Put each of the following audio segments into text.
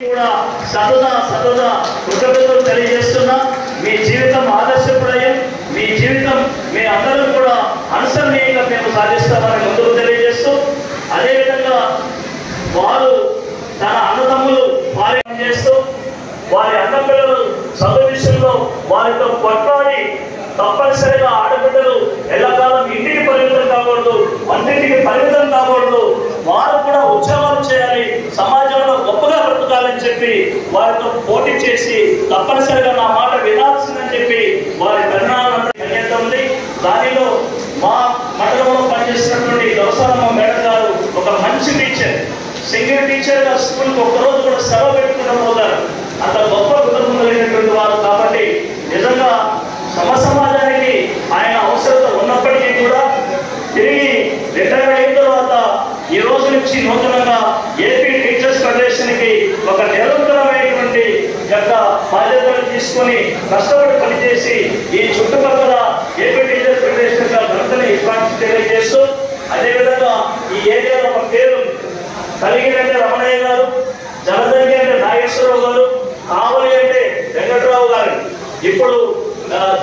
కూడా సతదా కృతజ్ఞతలు తెలియజేస్తున్నా. మీ జీవితం ఆదర్శప్రాయం, మీ జీవితం మీ అందరూ కూడా అనుసరణీయంగా మేము సాధిస్తామని ముందుకు తెలియజేస్తూ, అదేవిధంగా వారు తన అన్నదమ్ములు పాలన చేస్తూ వారి అన్నపిల్లలు చదువు విషయంలో వారితో కొట్లాడి తప్పనిసరిగా ఆడబిడ్డలు ఎల్లకాలం ఇంటికి పరిమితం కాకూడదు, అన్నింటికి పరిమితం కాకూడదు, వారు కూడా ఉద్యోగాలు చేయాలి, సమాజంలో గొప్పగా బ్రతకాలని చెప్పి వారితో పోటీ చేసి తప్పనిసరిగా నా మాట వినాల్సిందని చెప్పి వారి పరిణామాలంతా ఉంది. దానిలో మా మండలంలో పనిచేసినటువంటి వ్యవసాయ మేడం గారు ఒక మంచి టీచర్, సింగిల్ టీచర్గా స్కూల్కి ఒక్కరోజు కూడా సెలవు పెట్టుకుంటూ పోతారు. అంత గొప్ప కుటుంబం కలిగినటువంటి వారు కాబట్టి నిజంగా సమాజానికి ఆయన అవసరత ఉన్నప్పటికీ కూడా తిరిగి రిటైర్ అయిన తర్వాత ఈ రోజు నుంచి నూతనంగా ఏపీ టీచర్స్ ఫెడరేషన్కి ఒక నిరంతరమైనటువంటి బాధ్యతలు తీసుకొని కష్టపడి పనిచేసి ఈ చుట్టుపక్కల ఏపీ టీచర్స్ ఫెడరేషన్ ఘనతని తెలియజేస్తూ, అదేవిధంగా ఈ ఏరియాలో ఒక పేరు కలిగిన అంటే రమణయ్య గారు, జలదంగి అంటే నాగేశ్వరరావు గారు, కావలి అంటే వెంకట్రావు గారు. ఇప్పుడు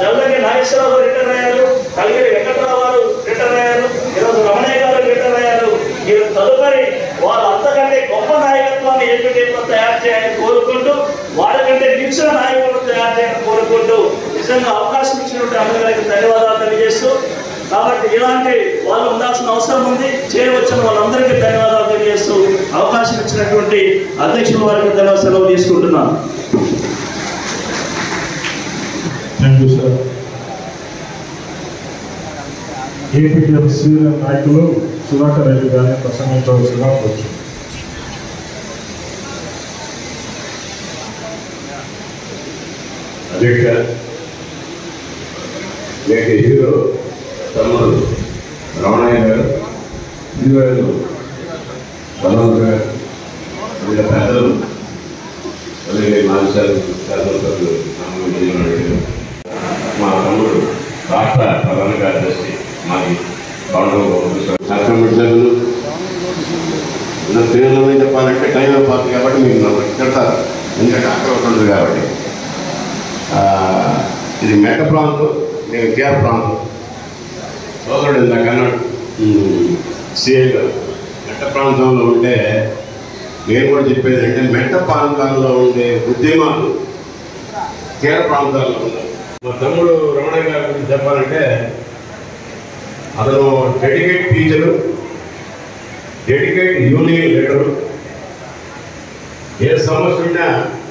జలదంగి నాగేశ్వరరావు గారు రిటైర్ అయ్యారు, కలిగిన వెంకట్రావు గారు రిటైర్ అయ్యారు, ఈరోజు రమణయ్య గారు రిటైర్ అయ్యారు. ఈ తదుపరి వాళ్ళు అంతకంటే గొప్ప నాయకత్వాన్ని ఏపీలో తయారు చేయాలని కోరుకుంటూ, వాళ్ళకంటే మించిన నాయకులను తయారు చేయాలని కోరుకుంటూ నిజంగా అవకాశం ఇచ్చినటువంటి అందరికీ ధన్యవాదాలు తెలియజేస్తూ, కాబట్టి ఇలాంటి వాళ్ళు ఉండాల్సిన అవసరం ఉంది. చేయవచ్చిన వాళ్ళందరికీ ధన్యవాదాలు తెలియజేస్తూ అవకాశం ఇచ్చినటువంటి అధ్యక్షుల వారికి ధన్యవాదాలు సెలవు తీసుకుంటున్నాను. Thank you sir. ఏపీటీఎంసీ నాయకులు సుధాకర్ రెడ్డి గారిని ప్రసంగించవలసిగా వచ్చు. అధ్యక్ష, నేటి హీరో తమ్ముడు రమణయ్య గారు, హీరోయిన్ బలవంత్ గారు, వివిధ పెద్దలు, అలాగే మానసాలు శాసనసభ్యులు మా తమ్ముడు రాష్ట్ర ప్రధాన కార్యదర్శి మాది సభ్యులు నా పేరులో చెప్పాలంటే టైం అయిపోతుంది కాబట్టి మీరు నన్ను తిడతారు, ఎందుకంటే అక్కడ ఉంటుంది కాబట్టి. ఇది మెట్ట ప్రాంతం, నేను కేర్ ప్రాంతం. సోదరుడు ఇందాక అన్నాడు సిఐ గారు, మెట్ట ప్రాంతంలో ఉంటే నేను కూడా చెప్పేది అంటే మెట్ట ప్రాంతాల్లో ఉండే ఉద్యమాలు తీర ప్రాంతాల్లో ఉన్నాయి. మా తమ్ముడు రమణయ్య గారి గురించి చెప్పాలంటే అతను dedicate teacher, dedicate union leader. ఏ సమస్య ఉన్నా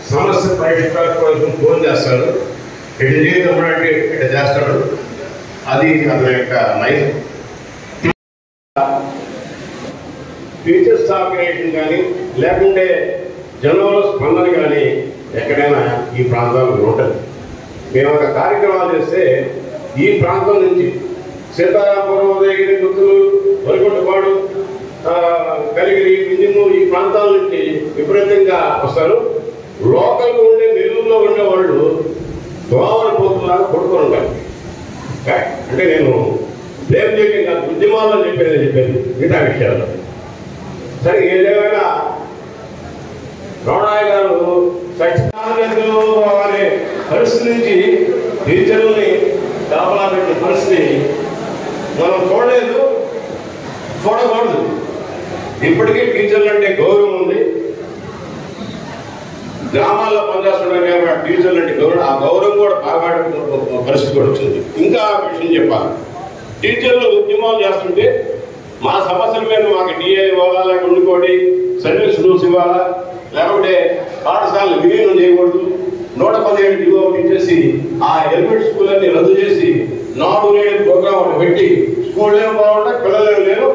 సమస్య పరిష్కారం కోసం ఫోన్ చేస్తాడు, ఇటు జీవితం అంటే ఇటు చేస్తాడు. అది అతని యొక్క లైఫ్. టీచర్స్ ఆర్గనైజేషన్ కానీ లేకుంటే జనంలో స్పందన కానీ ఎక్కడైనా ఈ ప్రాంతాల్లో ఉంటుంది. మేము ఒక కార్యక్రమాలు చేస్తే ఈ ప్రాంతం నుంచి సీతారామపురం, ఉదయగిరి, గుంటూరు, వరికొండపాడు, కలిగిరి, వింజము ఈ ప్రాంతాల నుంచి విపరీతంగా వస్తారు. లోకల్గా ఉండే నెల్లూరులో ఉండే వాళ్ళు దోమలు పోతున్నారు, కొడుకొని ఉంటారు. అంటే నేను బ్లేమ్ చేయడం కాదు, ఉద్యమాల్లో చెప్పేది మిగతా విషయాలు. సరే, ఏదేమైనా రమణయ్య గారు సత్యనారాయణ అనే పరిస్థితి నుంచి టీచర్లని దాపలా పెట్టిన పరిస్థితి మనం చూడలేదు, చూడకూడదు. ఇప్పటికీ టీచర్లు అంటే గౌరవం ఉంది. గ్రామాల్లో పనిచేస్తున్నారు కాబట్టి టీచర్లు అంటే గౌరవం, ఆ గౌరవం కూడా బాగా పరిస్థితి కూడా వచ్చింది. ఇంకా విషయం చెప్పాలి, టీచర్లు ఉద్యమాలు చేస్తుంటే మా సమస్యల మీద మాకు డిఏ ఇవ్వాలా, లేకపోతే ఉండుకోండి, సర్వీస్ రూల్స్ ఇవ్వాలా, లేకపోతే పాఠశాలను విలీనం చేయకూడదు, 117 డిఓ ఇచ్చేసి ఆ ఎలిమెంట్ స్కూల్ అన్ని రద్దు చేసి 4 నేడు ప్రోగ్రామ్ ఒకటి పెట్టి స్కూల్ ఏం బాగుంటాయి, పిల్లలు ఏం లేరు,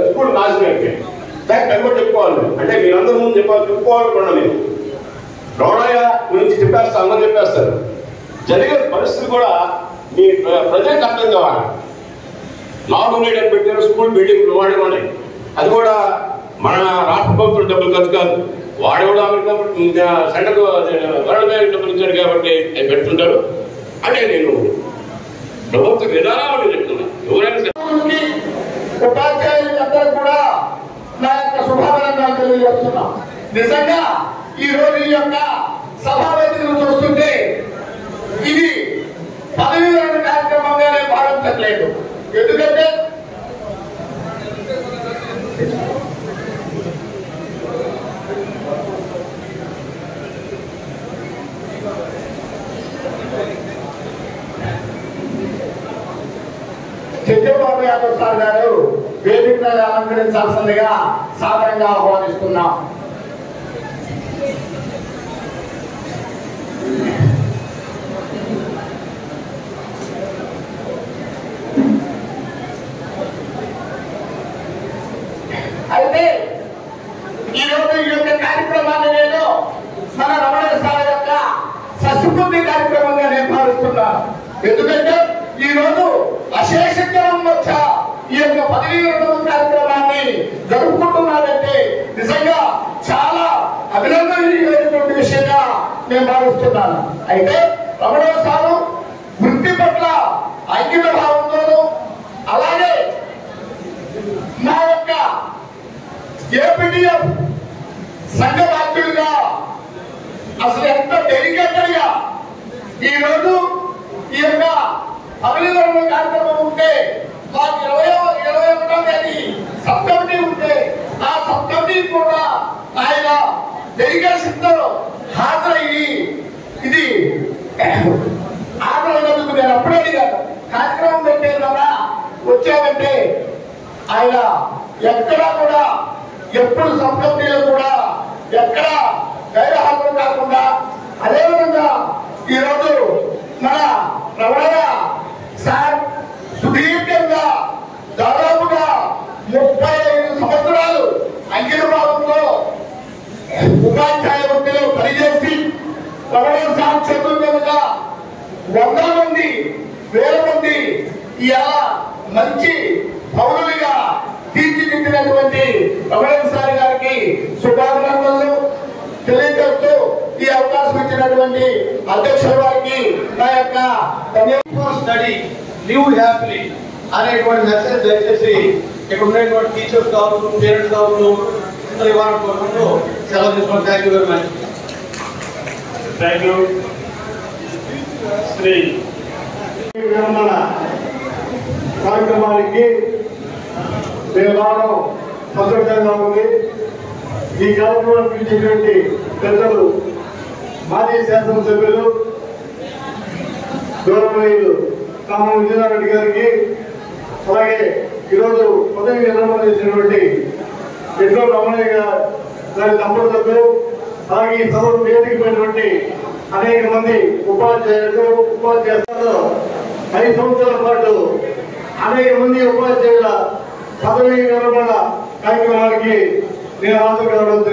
స్కూల్ నాశనం అయిపోయాయి. దానికి కూడా చెప్పుకోవాలి. అంటే మీరందరూ ముందు చెప్పుకోవాలనుకున్నా నేను రమణయ్య గురించి చెప్పేస్తా, అందరూ చెప్పేస్తారు. జరిగే పరిస్థితి కూడా మీ ప్రజలకు అర్థం కావాలి. 4 నేడు అని పెట్టారు, స్కూల్ బిల్డింగ్ వాడుకోండి. అది కూడా మన రాష్ట్ర ప్రభుత్వం డబ్బులు ఖర్చు కాదు, వాడు కూడా సెంటర్ వరల్డ్ బ్యాంక్ డబ్బులు ఇచ్చాడు కాబట్టి అవి పెడుతుంటారు. అంటే నేను ప్రభుత్వ విధానాలు చెప్తున్నా. ఎవరైనా ఉపాధ్యాయులందరూ కూడా నా యొక్క శుభాకాంక్షలు తెలియజేస్తున్నాం. నిజంగా ఈ రోజు ఈ యొక్క సభావేదికను చూస్తుంటే ఇది పదవి విరమణ కార్యక్రమంగానే భావించట్లేదు. ఎందుకంటే చంద్రబాబు యాదవ్ సార్ గారు వేదిక అలంకరించాల్సిందిగా సాదరంగా ఆహ్వానిస్తున్నాం. అయితే ఈరోజు ఈ యొక్క కార్యక్రమాన్ని నేను మన రమణ సార్ యొక్క సస్యబుద్ధి కార్యక్రమంగా నేను భావిస్తున్నాను. ఎందుకంటే ఈ రోజు అశేషజ్ఞం వచ్చ ఈ యొక్క పదవీ విరమణ కార్యక్రమాన్ని జరుపుకుంటున్నారంటే నిజంగా చాలా అభినందనీయమైనటువంటి విషయంగా నేను భావిస్తున్నాను. అయితే రమణ సారు వృత్తి పట్ల ఐక్యత భావంతోనూ అలాగే మా యొక్క ఏపీడీఎఫ్ సంఘ బాధ్యులుగా అసలు ఎంత డెడికేటెడ్ గా ఈ రోజు ఈ యొక్క అభినందన కార్యక్రమం ఉంటే మాకు 21వ తేదీ సబ్ కమిటీ ఉంటే ఆ సబ్ కమిటీ కూడా ఆయన డెలిగేషన్ తో హాజరయ్యి ఇది హాజరైనందుకు నేను అప్పుడే అడిగాను. కార్యక్రమం పెట్టే కదా వచ్చామంటే ఆయన ఎక్కడా కూడా ఎప్పుడు సబ్ కమిటీలో కూడా ఎక్కడ గైరహాజరు కాకుండా అదేవిధంగా ఈరోజు మన రమణ సార్ సుదీర్ఘంగా దాదాపుగా 35 సంవత్సరాలు అంకిత భావంలో ఉపాధ్యాయ వృత్తిలో పనిచేసి రమణ సార్ చేతుల మీదుగా 100 మంది 1000 మంది ఇలా మంచి పౌరులుగా తీర్చిదిద్దినటువంటి రమణ సార్ గారికి శుభాభినందనలు తెలియజేస్తూ ఈ అవకాశం ఇచ్చినటువంటి అధ్యక్షుల వారికి నా యొక్క స్టడీ లివ్ హ్యాపీలీ అనేటువంటి మెసేజ్ దయచేసి ఇక్కడ ఉండేటువంటి టీచర్స్ కావచ్చు, పేరెంట్స్ కావచ్చు, అందరూ ఇవ్వాలని కోరుకుంటూ సెలవు తీసుకోండి. Thank you very much. Thank you. శ్రీ విరమణ కార్యక్రమానికి నేను రావడం సంతోషంగా ఉంది. ఈ కార్యక్రమం పిలిచినటువంటి పెద్దలు మాజీ శాసనసభ్యులు గౌరవనీయులు కామం విజయనారెడ్డి గారికి, అలాగే ఈరోజు పదవి విరమణ చేసినటువంటి ఎన్నో రమణయ్య గారి దంపతులకు, అలాగే ఈ సభకు వేదికమైనటువంటి అనేక మంది ఉపాధ్యాయులు 5 సంవత్సరాల పాటు అనేక మంది ఉపాధ్యాయుల పదవి విరమణ కార్యక్రమానికి నేను హాజరు కావడం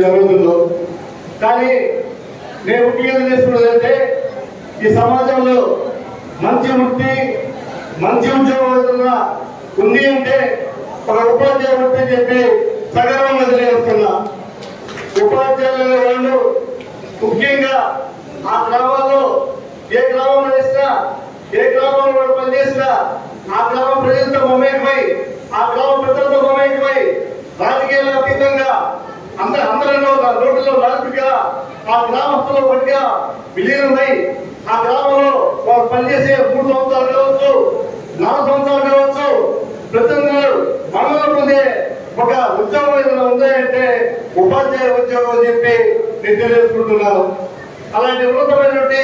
జరుగుతుందో. కానీ నేను ముఖ్యంగా చేస్తున్నదంటే ఈ సమాజంలో మంచి వృత్తి, మంచి ఉద్యోగం ఉంది అంటే ఒక ఉపాధ్యాయ వృత్తి చెప్పి సగర్వంగా తెలియజేస్తున్నా. ఉపాధ్యాయులు వాళ్ళు ముఖ్యంగా ఆ గ్రామాల్లో ఏ గ్రామంలో వేసినా, ఏ గ్రామంలో వాళ్ళు పనిచేసినా ఆ గ్రామ ప్రజలతో మమేకమై, ఆ గ్రామ ప్రజలతో మమేకమై రాజకీయాల అతీతంగా అందరిలో రోడ్డులో నలుపుగా ఆ గ్రామస్తులు ఒకటిగా విలీనమై ఆ గ్రామంలో వారు పనిచేసే 3 సంవత్సరాలు కావచ్చు, 4 సంవత్సరాలు కావచ్చు, ప్రతి మనలో పొందే ఒక ఉద్యోగం ఏదైనా ఉందంటే ఉపాధ్యాయ ఉద్యోగం అని చెప్పి నేను తెలియజేసుకుంటున్నాను. అలాంటి ఉన్నతమైనటువంటి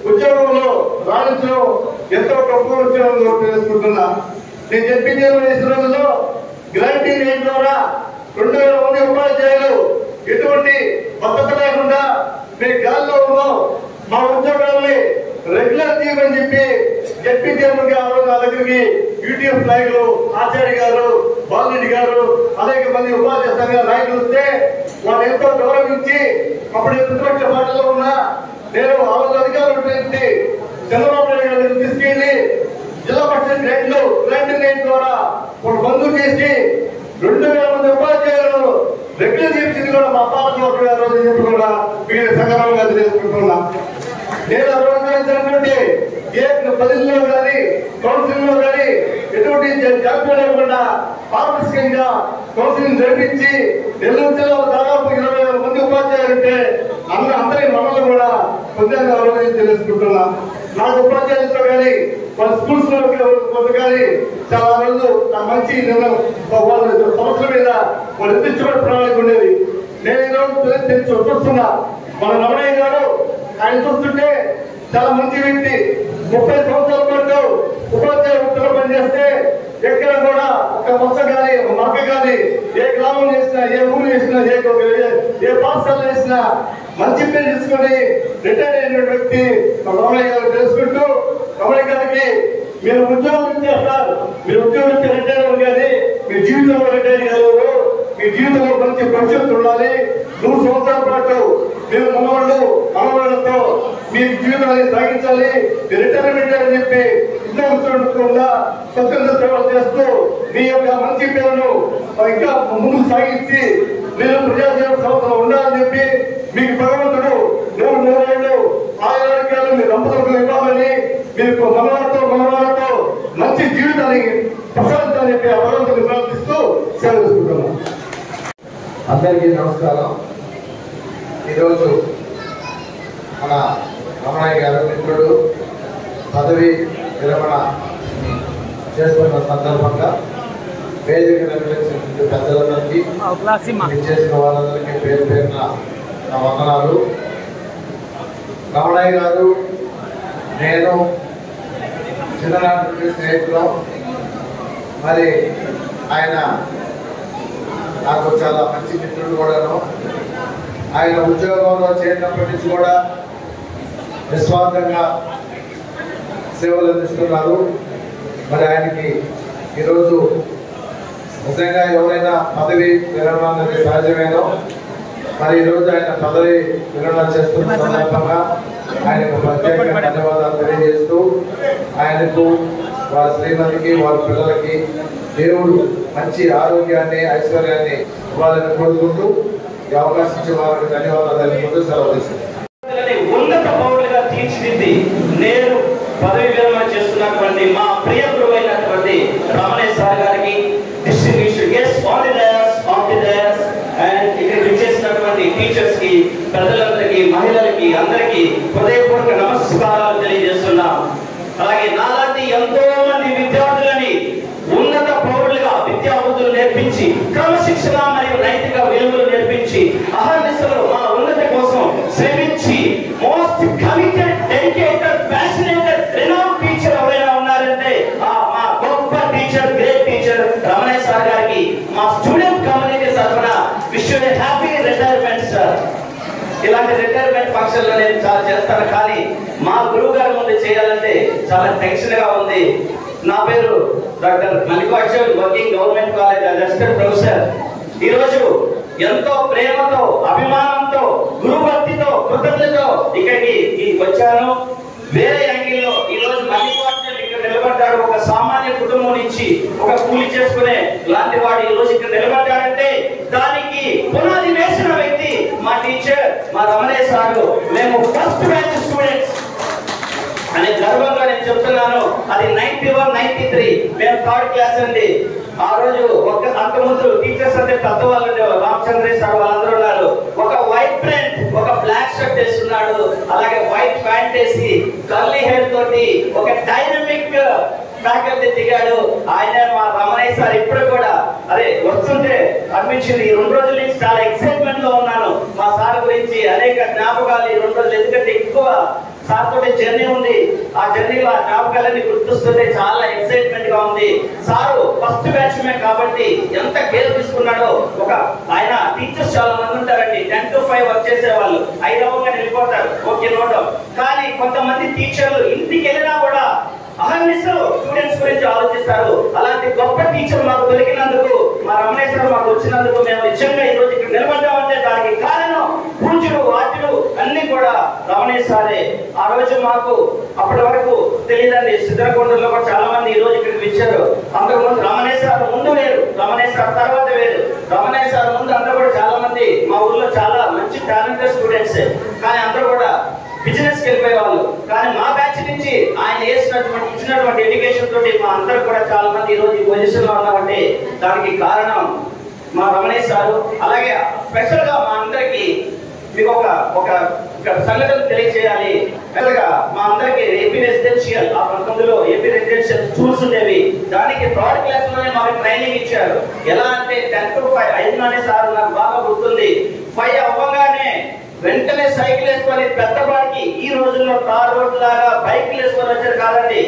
ఉద్యోగంలో రాణించడం ఎంతో గొప్ప ఉద్యోగం తెలుసుకుంటున్నా. నేను చెప్పింది రోజుల్లో గ్రాంటీ రేట్ ద్వారా 2000 మంది ఉపాధ్యాయులు ఎటువంటి భద్రత లేకుండా మేము గాల్లో ఉన్నాం, మా ఉద్యోగాలని రెగ్యులర్ చేయమని చెప్పి జడ్పీ చైర్మన్ గారు నా దగ్గరికి యూటీఎఫ్ నాయకులు ఆచార్య గారు, బాలరెడ్డి గారు, అనేక మంది ఉపాధ్యాయ సంఘ నాయకులు వస్తే వాళ్ళు ఎంతో గౌరవించి అప్పుడు ప్రతిపక్ష పార్టీలో ఉన్న నేను ఆ రోజు అధికారులు చంద్రబాబు నాయుడు గారిని తీసుకెళ్లి జిల్లా పరిషత్ గ్రాంట్ రేట్ ద్వారా ఒక మంజూరు చేసి 2000 మంది ఉపాధ్యాయులు రెగ్యులర్ చేసింది కూడా మా పాలక గారు రోజు చెప్పి కూడా మీరు సగర్వంగా తెలియజేసుకుంటున్నా. నేను అభివృద్ధించినటువంటి ఏ పదిలో కానీ కౌన్సిలింగ్ లో కానీ ఎటువంటి జాగ్రత్త లేకుండా పారదర్శకంగా కౌన్సిలింగ్ జరిపించి నెల్లూరు జిల్లాలో దాదాపు 20,000 మంది ఉపాధ్యాయులుంటే అందరి మనల్ని కూడా పొందాలని తెలుసుకుంటున్నా. నాకు ఉపాధ్యాయులతో కానీ వాళ్ళ స్కూల్స్ లో కానీ చాలా రోజులు మంచి నిర్ణయం వాళ్ళ సమస్యల మీద వాళ్ళు ఎదుర్చుకునే ప్రణాళిక ఉండేది. నేను ఈరోజు చూస్తున్నా మన రమణయ్య గారు ఆయన చూస్తుంటే చాలా మంచి వ్యక్తి. 30 సంవత్సరాల పాటు ఉపాధ్యాయ వృత్తిలో పనిచేస్తే ఎక్కడ కూడా ఒక మొక్క కానీ ఒక మొక్క కానీ ఏ గ్రామం చేసినా ఏ ఊరు చేసినా ఏ పాఠశాల చేసినా మంచి పేరు తీసుకొని రిటైర్ అయిన వ్యక్తి రమణయ్య గారు తెలుసుకుంటూ రమణయ్య గారికి మీరు ఉద్యోగం చేస్తారు, మీరు ఉద్యోగం రిటైర్ అవ్వరు కానీ మీ జీవితంలో రిటైర్ అయ్యారు. మీ జీవితంలో మంచి భవిష్యత్తు ఉండాలి. 100 సంవత్సరాల పాటు మీరు మనవాళ్ళతో మీ జీవితాన్ని సాగించాలి. మీ రిటైర్మెంట్ అని చెప్పి ఉద్యోగంగా స్వచ్ఛంద సేవలు చేస్తూ మీ యొక్క మంచి పేరును ఇంకా ముందుకు సాగించి మీరు ప్రజాసేవ సంస్థలో ఉండాలని చెప్పి మీకు భగవంతుడు 100 ఆరోగ్యాలు మీ దంపతులకు ఇవ్వాలని మీకు మనవాళ్ళతో మంచి జీవితాన్ని ప్రసాదించాలని చెప్పి ఆ భగవంతుని ప్రార్థిస్తూ సేవ చేసుకుంటున్నాం. అందరికీ నమస్కారం. ఈరోజు మన రమణయ్య గారు మిత్రుడు పదవి విరమణ చేసుకున్న సందర్భంగా వేదిక నిర్వహించిన పెద్దలందరికీ చేసిన వాళ్ళందరికీ పేరు పేరున నా వందనాలు. రమణయ్య గారు నేను చిన్ననాటి నుండి స్నేహితులం. మరి ఆయన నాకు చాలా మంచి మిత్రుడు కూడాను. ఆయన ఉద్యోగంలో చేరినప్పటి నుంచి కూడా నిస్వార్థంగా సేవలు అందిస్తున్నారు. మరి ఆయనకి ఈరోజు నిజంగా ఎవరైనా పదవి విరమణ అనేది సహజమేనో మరి ఈరోజు ఆయన పదవి విరమణ చేస్తున్న సందర్భంగా ఆయనకు ప్రత్యేకంగా ధన్యవాదాలు తెలియజేస్తూ ఆయనకు వాళ్ళ శ్రీమతికి వాళ్ళ పిల్లలకి దేవుడు మంచి ఆరోగ్యాన్ని ఐశ్వర్యాన్ని ఇవ్వాలని కోరుకుంటూ ఈ అవకాశం ఇచ్చే వారికి ధన్యవాదాలు తెలుపుతూ సెలవు తీసుకుంటాను. ఉన్నత పౌరులుగా తీర్చిదిద్ది నేను పదవి విరమణ చేస్తున్నటువంటి మా ప్రియ గురువైనటువంటి రమణయ్య సార్ గారికి అండ్ ఇక్కడ విచ్చేసినటువంటి టీచర్స్ కి, ప్రజలందరికీ, మహిళలకి అందరికీ హృదయపూర్వక నమస్కారాలు తెలియజేస్తున్నాం. అలాగే నాలాంటి ఎంతో మంది విద్యార్థులని ఉన్నత పౌరులుగా విద్యాబుద్ధులు నేర్పించి క్రమశిక్షణ మరియు నైతిక విలువలు నేర్పించి అహర్నిశలు మా ఉన్నతి కోసం శ్రమించి most committed, dedicated, passionated, renowned teacher ఎవరైనా ఉన్నారంటే మా గొప్ప teacher, great teacher Ramanaiah sir గారికి మా స్టూడెంట్ కమ్యూనిటీ తరఫున wish you happy retirement sir. ఇలాంటి రిటైర్మెంట్ ఫంక్షన్లు నేను చాలా చేస్తాను, కానీ మా గురువు గారి ముందు చేయాలంటే చాలా టెన్షన్ గా ఉంది. నా పేరు doctor Mallikarjun, working government college assistant professor. ఈరోజు ఎంతో ప్రేమతో, అభిమానంతో, గురుభక్తితో, కృతజ్ఞతతో ఇక్కడికి వచ్చాను. వేరే యాంగిల్లో ఈరోజు మల్లికార్జున్ ఇక్కడ నిలబడ్డాడు. ఒక సామాన్య కుటుంబం నుంచి ఒక కూలి చేసుకునే లాంటి వాడు ఈ రోజు ఇక్కడ నిలబడ్డాడంటే దానికి పునాది వేసిన వ్యక్తి మా టీచర్, మా రమణయ్య సార్. మేము ఫస్ట్ బ్యాచ్ స్టూడెంట్స్ అనే గర్వంగా నేను చెప్తున్నాను. అది 91, 93 మేము 3rd క్లాస్ అండి. ఆ రోజు అంతకుముందు టీచర్స్ అంటే పెద్ద వాళ్ళు ఉండేవారు. రామచంద్రయ్య సార్ వాళ్ళందరూ ఉన్నారు. ఒక వైట్ ప్రింట్, ఒక బ్లాక్ షర్ట్ వేసుకున్నాడు, అలాగే వైట్ ప్యాంట్ వేసి కర్లీ హెయిర్ తోటి ఒక డైనమిక్ ఫ్యాకల్టీ దిగాడు. ఆయన మా రమణయ్య సార్ ఇప్పుడు కూడా అదే వస్తుంటే అనిపించింది. ఈ 2 రోజుల నుంచి చాలా ఎక్సైట్మెంట్ లో ఉన్నాను. మా సార్ గురించి అనేక జ్ఞాపకాలు ఈ 2 రోజులు, ఎందుకంటే ఎక్కువ సార్ తోటి జర్నీ ఉంది. ఆ జర్నీలో ఆ జ్ఞాపకాలన్నీ గుర్తొస్తుంటే చాలా ఎక్సైట్మెంట్ గా ఉంది. సారు ఫస్ట్ బ్యాచ్ మే కాబట్టి ఎంత కేర్ తీసుకున్నాడో. ఆయన టీచర్స్ చాలా మంది ఉంటారండి, 10 to 5 వర్క్ చేసేవాళ్ళు, 5 అవ్వగానే వెళ్ళిపోతారు, ఓకే నోటం. కానీ కొంతమంది టీచర్లు ఇంటికి వెళ్ళినా కూడా అహర్నిశలు స్టూడెంట్స్ గురించి ఆలోచిస్తారు. అలాంటి గొప్ప టీచర్ మాకు దొరికినందుకు, మా రమణయ్య సార్ మాకు వచ్చినందుకు మేము నిజంగా ఈ రోజు ఇక్కడ నిలబడ్డామంటే దానికి కారణం పూజలు, వాటిలు అన్ని కూడా రమణయ్య సారే. ఆ రోజు మాకు అప్పటి వరకు తెలియదండి, సిద్ధరకొండలో కూడా చాలా మంది ఈ రోజు ఇక్కడికి వచ్చారు. అంతకుముందు రమణయ్య సార్ ముందు వేరు, రమణయ్య సార్ తర్వాత వేరు. రమణయ్య సార్ ముందు అందరూ కూడా చాలా మంది మా ఊర్లో చాలా మంచి టాలెంటెడ్ స్టూడెంట్స్, కానీ అందరూ కూడా బిజినెస్ డిఫెన్స్కి వెళ్ళిపోయేవాళ్ళు. కానీ మా బ్యాచ్ నుంచి ఆయన ఇచ్చినటువంటి ఎడ్యుకేషన్ తోటి మా అందరూ కూడా చాలా మంది ఈరోజు ఈ పొజిషన్ లో ఉన్నామంటే దానికి కారణం మా రమణేష్ సారు. అలాగే స్పెషల్ గా మా అందరికి మీకు ఒక సంఘటన తెలియజేయాలి. మా అందరికి ఏపీ రెసిడెన్షియల్ ఆ 19లో ఏపీ రెసిడెన్షియల్ స్కూల్స్ ఉండేవి. దానికి థర్డ్ క్లాస్ లోనే మాకు ట్రైనింగ్ ఇచ్చారు. ఎలా అంటే 10 to 5 5లోనే సార్ నాకు బాగా గుర్తుంది. 5 అవ్వగానే వెంటనే సైకిల్ వేసుకొని పెద్దవాడికి, ఈ రోజుల్లో కార్ రోడ్ లాగా బైక్లు వేసుకొని వచ్చారు కాదండి,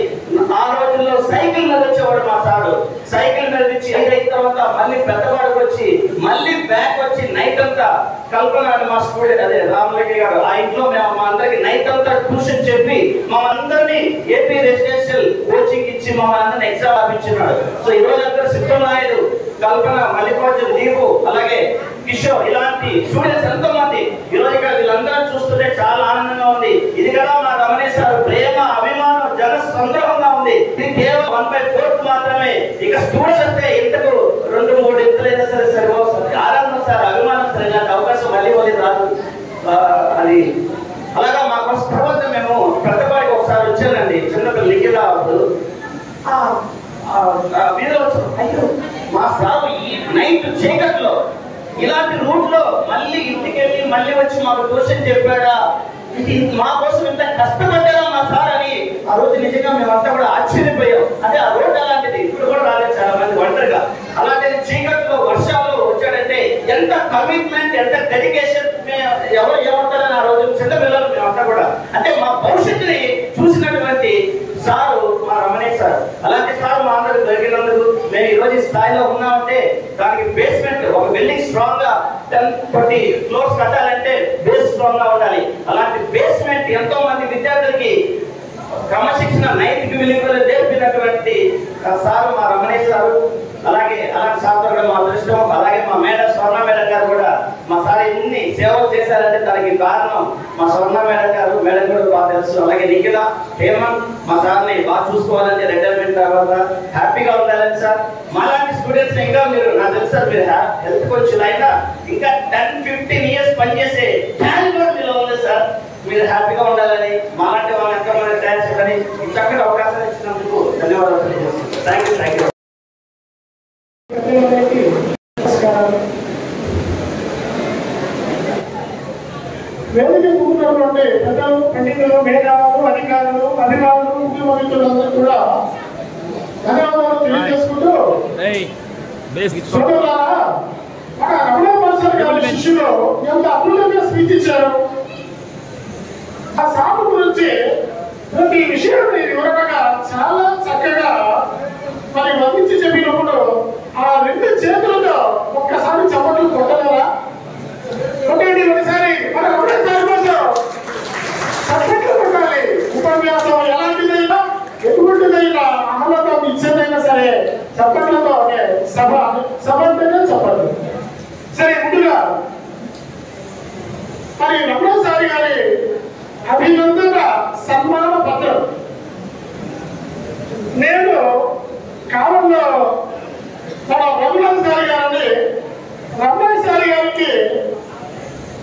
ఆ రోజుల్లో సైకిల్ మీద వచ్చేవాడు మా సారు. సైకిల్ మీద నుంచి అయిన తర్వాత మళ్ళీ పెద్దవాడికి వచ్చి మళ్ళీ బ్యాక్ వచ్చి నైట్ అంతా కల్పన మా స్టూడెంట్ అదే రామలక్ష్మి గారు ఆ ఇంట్లో మేము మా అందరికి నైట్ అంతా ట్యూషన్ చెప్పి మమ్మల్ని అందరినీ ఏపీ రెసిడెన్షియల్ కోచింగ్ ఇచ్చి మమ్మల్ని అందరినీ ఎగ్జామ్ ఆపించున్నాడు. సో ఈ రోజు అందరూ సిద్ధనాయుడు, కల్పన, మల్లికార్జున్, దీపు, అలాగే కిషోర్ ఇలాంటి స్టూడెంట్స్ ఎంతో మంది ఈ రోజు ఇక్కడ వీళ్ళందరూ చూస్తుంటే చాలా ఆనందంగా ఉంది. ఇది కదా మా రమణేష్ సార్ ప్రేమ, అభిమానం, జన సంద్రహంగా ఉంది. ఇది కేవలం 1/4 మాత్రమే. ఇక స్టూడెంట్స్ అంటే ఇంతకు 2-3 ఇంతలైనా సరే సరిపోతుంది. ఆనందం సార్, అభిమానం సార్, ఇలాంటి అవకాశం మళ్ళీ రాదు. అది అలాగా మా కోసం తర్వాత మేము పెద్దవాడికి ఒకసారి వచ్చానండి, చిన్నపిల్లలు లిఖిత వీధిలో వచ్చారు. అయ్యో మా సార్ ఈ నైట్ చీకట్లో ఇలాంటి రూట్ లో మళ్ళీ ఇంటికి వెళ్ళి మళ్ళీ వచ్చి మాకు ట్యూషన్ చెప్పాడా, మా కోసం ఇంత కష్టపడ్డారా మా సార్ అని ఆ రోజు నిజంగా మేమంతా కూడా ఆశ్చర్యపోయాం. అంటే ఆ రోడ్ అలాంటిది, ఇప్పుడు కూడా రాలేదు చాలా మంది ఒంటరిగా. అలాంటిది చీకట్లో వర్షాలు వచ్చాడంటే ఎంత కమిట్మెంట్, ఎంత డెడికేషన్. ఎవరు ఏమంటారని ఆ రోజు చిన్న పిల్లలు మేమంతా కూడా, అంటే మా భవిష్యత్తుని చూసినటువంటి సారు మా రమణేష్ సార్. అలాంటి సార్ మా అందరికి దొరికినందుకు మేము ఈ రోజు స్థాయిలో ఉన్నామంటే దానికి బేస్మెంట్, ఒక బిల్డింగ్ స్ట్రాంగ్ గా 10-20 ఫ్లోర్స్ కట్టాలంటే బేస్ స్ట్రాంగ్ గా ఉండాలి. అలాంటి బేస్మెంట్ ఎంతో మంది విద్యార్థులకి క్రమశిక్షణ నైతిక విలువలు నేర్పినటువంటి సారు మా రమణేష్ సారు. అలాగే అలాంటి సార్తో కూడా మా అదృష్టం. అలాగే మా మేడం స్వర్ణ మేడం గారు కూడా మా సార్ ఇన్ని సేవలు చేశారంటే దానికి కారణం మా స్వర్ణ మేడం గారు. మేడం కూడా బాగా తెలుసు. అలాగే నిఖిల, హేమంత్ మా సార్ని బాగా చూసుకోవాలంటే రిటైర్మెంట్ తర్వాత హ్యాపీగా ఉండాలని సార్. మాలాంటి స్టూడెంట్స్ ఇంకా మీరు నాకు తెలుసు సార్, మీరు హెల్త్ కోచ్ అయినా ఇంకా 10-15 years పనిచేసే టాలెంట్ మీలో ఉంది సార్. మీరు హ్యాపీగా ఉండాలని మాలాంటి వాళ్ళ ఎంతో మంది తయారు చేయాలని ఈ చక్కటి అవకాశం ఇచ్చినందుకు ధన్యవాదాలు తెలియజేస్తున్నాను. Thank you. వేదిక కూర్చున్నటువంటి పెద్దలు, పండితులు, మేధావులు, అధికారులు, అభిమానులు, ముఖ్యమంత్రులందరూ కూడా ధన్యవాదాలు తెలియజేసుకుంటూ, సోదరులారా, మన రమణ మాస్టర్ గారి శిష్యులు ఎంత అద్భుతంగా స్పీచ్ ఇచ్చారు. ఆ సాగు గురించి ప్రతి విషయాన్ని వివరంగా చాలా చక్కగా మరి వర్ణించి చెప్పినప్పుడు ఆ 2 చేతులతో ఒక్కసారి చప్పట్లు కొట్టలేరా? కొట్టండి ఒకసారి. మన ఒకటేసారి కోసం చప్పట్లు కొట్టాలి. ఉపన్యాసం ఎలాంటిదైనా, ఎటువంటిదైనా, ఆహ్లాదం ఇచ్చేదైనా సరే చప్పట్లతో సభ అంటేనే చప్పట్లు. సరే, ముందుగా మరి రమణసారి గారి అభినందన సన్మాన పత్రం నేను కాలంలో మన రమణసారి గారిని రమణసారి గారికి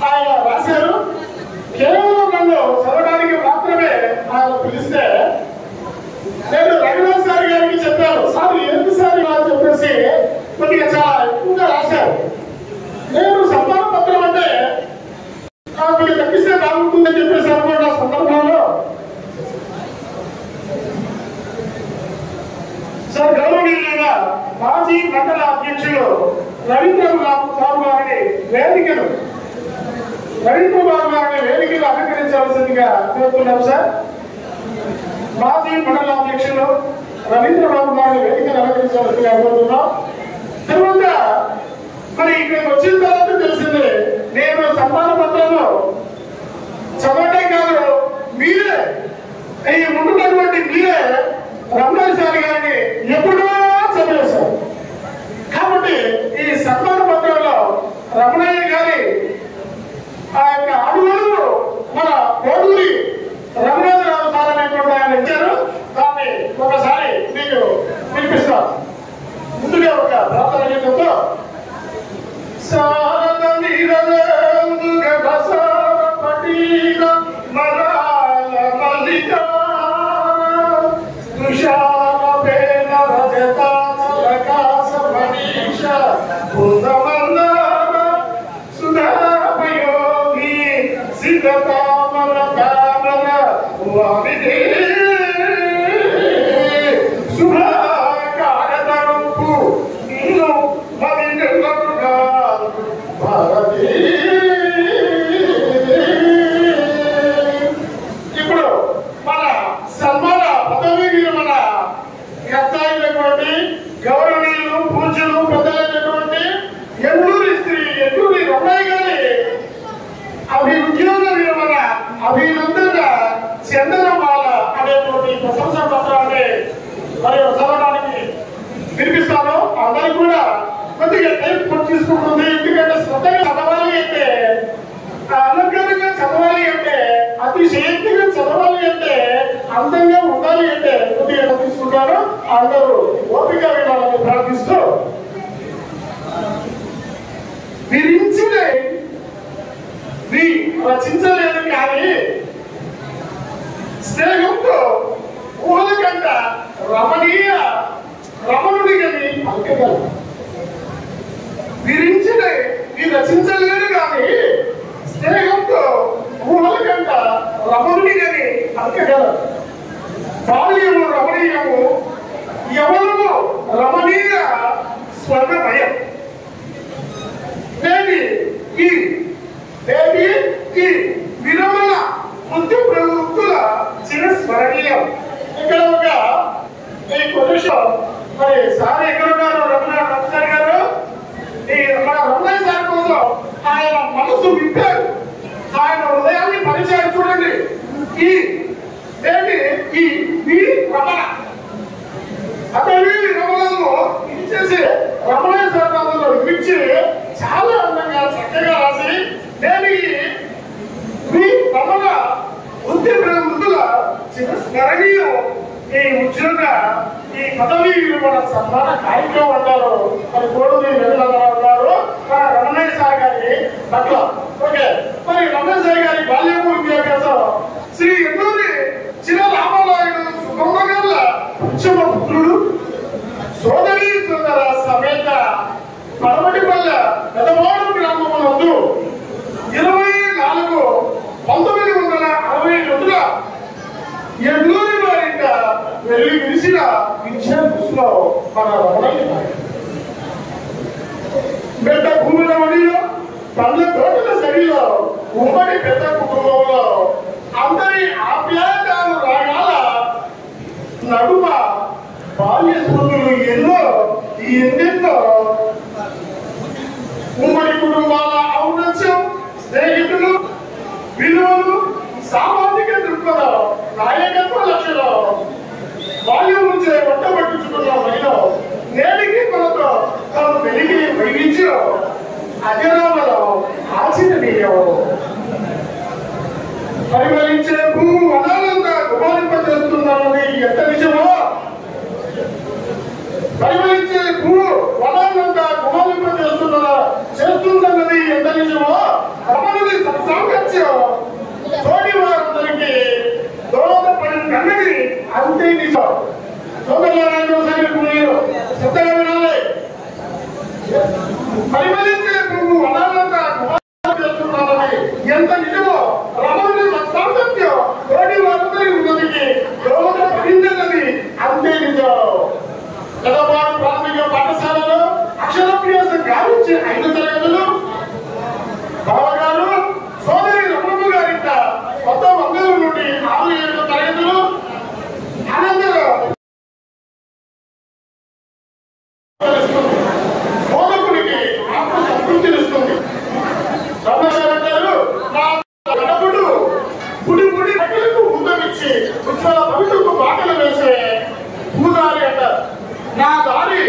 ఆయన రాశారు. కేవలం నన్ను చదవడానికి మాత్రమే ఆయన పిలిస్తే నేను రఘునాథ్ గారికి చెప్పాను, సార్ ఎందుకు సార్ అని చెప్పేసి కొద్దిగా చాలా ఎక్కువగా రాశారు. నేను సన్మాన పత్రం అంటే నాకు తగ్గిస్తే బాగుంటుందని చెప్పేసి అనుకున్న సందర్భంలో సార్ గౌరవనీయులైన మాజీ మండల అధ్యక్షులు రవీంద్రబాబు గారిని వేదికను అలంకరించవలసిందిగా కోరుతున్నాం. సార్, మాజీ మండల అధ్యక్షులు రవీంద్రబాబు గారిని వేదికను అలంకరించవలసిందిగా కోరుతున్నాం. తర్వాత మరి ఇక్కడికి వచ్చిన తర్వాత తెలిసింది, నేను సన్మాన పత్రంలో చదవటం కాదు, మీరే ఈ ముందున్నటువంటి మీరే రమణసారి గారిని ఎప్పుడో చదివేశారు. కాబట్టి ఈ సన్మాన పత్రంలో రమణయ్య గారి ఆ యొక్క అడుగులు మన కోడూరి రఘునాథరావు సార్ అనేటువంటి ఆయన ఇచ్చారు. దాన్ని ఒకసారి మీకు వినిపిస్తాను. ముందుగా ఒక ప్రార్థన గీతంతో సారద నిరద పటీన మరా చిరతామర తామర వామిదే శుభకారతరంపు నీలో మదినలుగా భారతీ. ఇప్పుడు మన సన్మాన పదవి విరమణ కర్తైనటువంటి గౌరవనీయులు పూజ్యులు పెద్దలైనటువంటి ఎల్లూరి శ్రీ ఎల్లూరి రమణయ్య గారి ఉద్యోగ విరమణ అభినందన చందనమాల అనేటువంటి ప్రశంసా పత్రాన్ని మరి చదవడానికి వినిపిస్తాను. అందరికి కూడా కొద్దిగా టైం తీసుకుంటుంది. ఎందుకంటే శ్రద్ధగా చదవాలి అంటే, అలంకారంగా చదవాలి అంటే, అతిశక్తిగా చదవాలి అంటే, అందంగా ఉండాలి అంటే కొద్దిగా తీసుకుంటారు. అందరూ ఓపిక వినాలని ప్రార్థిస్తూ విరించిన రచించలేదు కానీ స్నేహంతో ఊహల కంట రమణీయ రమణుడిగని పలకగలరు. విరించిన రచించలేదు కానీ స్నేహంతో ఊహల కంట రమణుడిగని పలకగలరు. బాల్యము రమణీయము, యవనము రమణీయ స్వర్గమయం. ఈ విరమణ ముద్దు ప్రవృత్తుల చిరస్మరణీయం. ఇక్కడ ఒక ఈ కొద్దిషం మరి సార్ ఎక్కడ ఉన్నారు? రమణాచారి గారు ఈ మన రమణయ్య సార్ కోసం ఆయన మనసు విప్పారు, ఆయన హృదయాన్ని పరిచయం. చూడండి, ఈ రమణ అతని రమణను ఇచ్చేసి రమణయ్య సార్ నామంలో ఇచ్చి చాలా అందంగా చక్కగా రాసి రమణ వృత్తి ప్రవృత్తుల చిరస్మరణీయం ఈ ఉద్యోగ ఈ పదవి విరమణ సన్మాన కార్యక్రమం అంటారు. మరి కోడూరి వెంకటరావు ఉన్నారు మన రమణయ్య సార్ గారి పట్ల. ఓకే, మరి రమణయ్య సార్ గారి బాల్యము విద్యాభ్యాసం శ్రీ ఎల్లూరి చిరరామనాయుడు సుగమ్మగల్ల ఉత్సవ పుత్రుడు, సోదరి సోదర సమేత పడమటిపల్లె పెదవాడు గ్రామమునందు 24/1962 ఎల్లూరి వారింట వెళ్ళి విరిసిన విద్యా దృష్టిలో మన రమణయ్య పెద్ద భూముల ఒడిలో పండ్ల తోటల సరిలో ఉమ్మడి పెద్ద కుటుంబంలో అందరి ఆప్యాయతలు రాగాల నడుమ బాల్య స్మృతులు ఎన్నెన్నో ఉమ్మడి కుటుంబాల ఔన్నత్యం, స్నేహితులు, విలువలు, సామాజిక దృక్పథం, నాయకత్వ లక్షణం బాల్యం నుంచే వంట పట్టించుకున్న మహిళ నేటికి మనతో తను వెలిగి వెలిగించు అజరామలో ఆచరణీయం. పరిమళించే భూమి వనాలంతా గుమాలింపజేస్తున్నది ఎంత నిజమో, పరిమళించే భూమి వనాలంతా చేస్తున్నది ఎంత నిజమో, రమణుడి సాంగత్యం తోటి వారందరికీ దోహదపడినది అంతే నిజం. శ్రద్ధగా వినాలి. పరిమళించే భూమి వనాలంతా చేస్తున్నది ఎంత నిజమో, రమణుడి సాంగత్యం తోటి వారందరి ఉన్నదికి దోహదపడిందన్నది అంతే నిజం. పెదవాడు ప్రాథమిక పాఠశాలలో అక్షరాభ్యాసం గావించే 5 తరగతులు, బావగారు సోదరి రమణమ్మ గారింట కొత్త మంగళూరు నుండి 6-7 తరగతులు, అనంతరం బోధకుడికి ఆత్మ సంతృప్తినిస్తుంది. రమణగారు నా గడపుడు పుడి బట్టలకు ముందమిచ్చి ఉజ్వల భవితకు బాటలు వేసే పూదారి అంటారు. నా దారి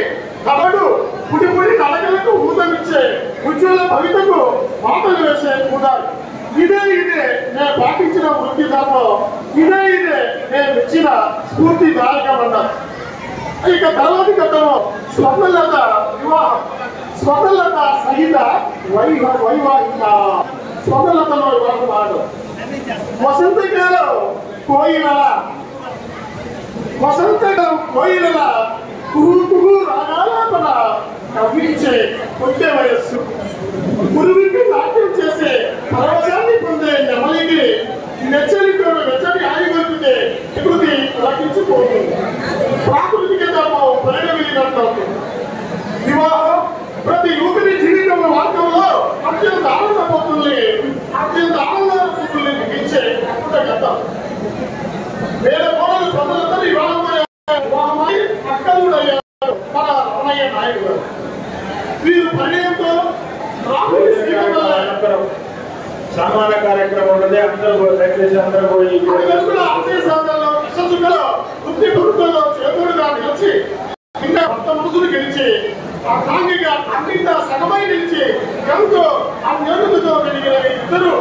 కబడు పుడి నడకలకు ఊతమిచ్చే ఉజ్వల భవితకు బాటలు వేసే పూదారి. ఇదే నేను పాటించిన వృత్తి ధర్మం, ఇదే నేను ఇచ్చిన స్ఫూర్తి దాయకం అన్నారు. ఇక తర్వాతి కథలో స్వర్ణలత వివాహం, స్వర్ణలత సహిత వైవాహిక స్వర్ణలతలో వివాహం ఆడు. వసంతకాలం కోయిల కుహు రాగాల కవ్వించే కొట్టే వయస్సు, గురువికి నాట్యం చేసే పరవశాన్ని పొందే నెమలికి వెచ్చని హాయి కలిపితే ప్రకృతి లక్షించిపోతుంది. ప్రాకృతిక ధర్మం పరిణమించినట్టు వివాహం ప్రతి యువకుని జీవితంలో మార్గంలో అత్యంత ఆనందపోతుంది, అత్యంత ఆనందాన్ని మించే అద్భుత కథ. వేరే కోడలు ప్రజలందరూ వివాహమై అక్కలుడయ్యారు మన రమణయ్య నాయుడు గారు. వీరు పరిణయంతో సన్మాన కార్యక్రమం ఉన్నది. అందరూ దయచేసి అందరూ పోయి చేతుడుగా నిలిచి ఇంకా కొత్త మనసులు గెలిచి ఆ సాంఘిక అన్నింట సగమై నిలిచి ఎంతో ఆ నేరుతో పెరిగిన ఇద్దరు